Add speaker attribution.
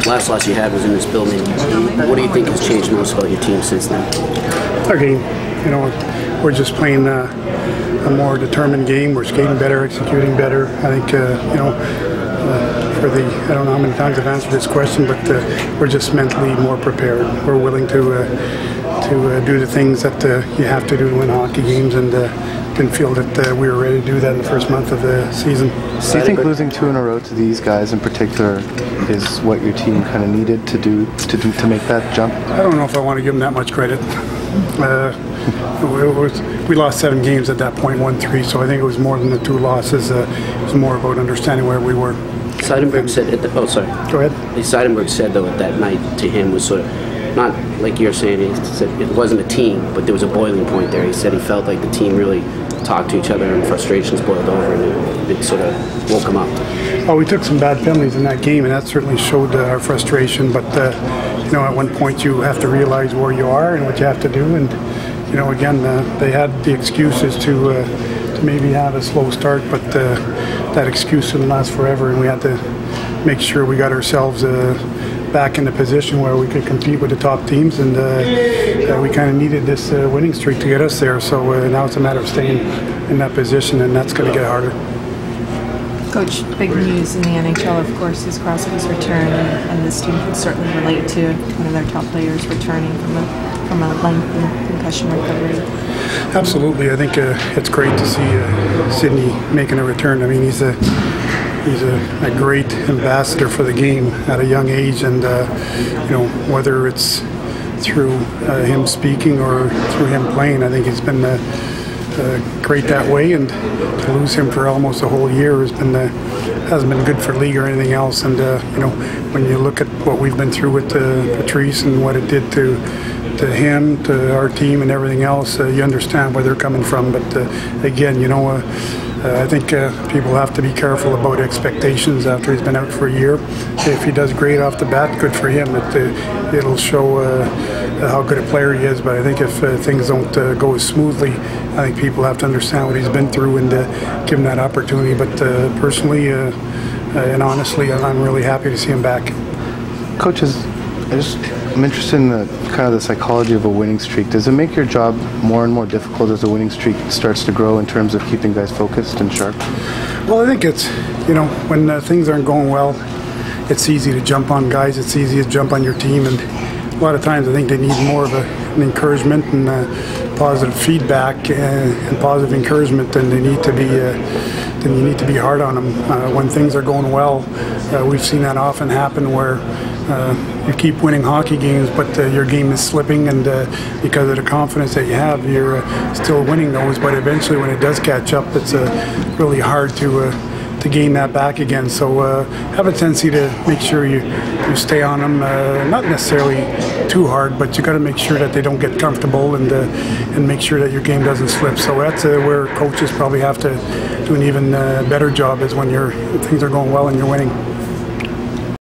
Speaker 1: last loss you had was in this building. What do you think has changed most about your team since then?
Speaker 2: Our game. You know, we're just playing a more determined game. We're skating better, executing better. I think, you know, I don't know how many times I've answered this question, but we're just mentally more prepared. We're willing to do the things that you have to do to win hockey games, and can feel that we were ready to do that in the first month of the season.
Speaker 3: Do you think losing 2 in a row to these guys in particular is what your team kind of needed to do to make that jump?
Speaker 2: I don't know if I want to give them that much credit. We lost 7 games at that point, 1-3, so I think it was more than the 2 losses. It was more about understanding where we were.
Speaker 1: Seidenberg said,
Speaker 2: Go ahead.
Speaker 1: Seidenberg said, though, that night to him was sort of, not like you're saying, he said it wasn't a team, but there was a boiling point there. He said he felt like the team really talked to each other and frustrations boiled over, and it sort of woke him up.
Speaker 2: Oh, we took some bad penalties in that game, and that certainly showed our frustration, but you know, at one point you have to realize where you are and what you have to do, and you know, again, they had the excuses to maybe have a slow start, but that excuse didn't last forever, and we had to make sure we got ourselves back in the position where we could compete with the top teams, and we kind of needed this winning streak to get us there. So now it's a matter of staying in that position, and that's going to get harder.
Speaker 4: Coach, big news in the NHL, of course, is Crosby's return, and this team can certainly relate to one of their top players returning from a lengthy concussion recovery.
Speaker 2: Absolutely. I think it's great to see Sidney making a return. I mean, he's a great ambassador for the game at a young age, and you know, whether it's through him speaking or through him playing, I think he's been great that way. And to lose him for almost a whole year hasn't been good for the league or anything else. And you know, when you look at what we've been through with Patrice and what it did to him, to our team, and everything else, you understand where they're coming from. But again, you know, I think people have to be careful about expectations after he's been out for a year. If he does great off the bat, good for him. It'll show how good a player he is. But I think if things don't go as smoothly, I think people have to understand what he's been through and give him that opportunity. But personally and honestly, I'm really happy to see him back.
Speaker 3: Coaches, I'm interested in kind of the psychology of a winning streak. Does it make your job more and more difficult as the winning streak starts to grow in terms of keeping guys focused and sharp?
Speaker 2: Well, I think it's, you know, when things aren't going well, it's easy to jump on guys. It's easy to jump on your team, and a lot of times I think they need more of an encouragement and positive feedback and positive encouragement than they need to be. Then you need to be hard on them when things are going well. We've seen that often happen where you keep winning hockey games, but your game is slipping, and because of the confidence that you have, you're still winning those. But eventually, when it does catch up, it's really hard to gain that back again. So have a tendency to make sure you stay on them, not necessarily too hard, but you got to make sure that they don't get comfortable, and make sure that your game doesn't slip. So that's where coaches probably have to do an even better job, is when things are going well and you're winning.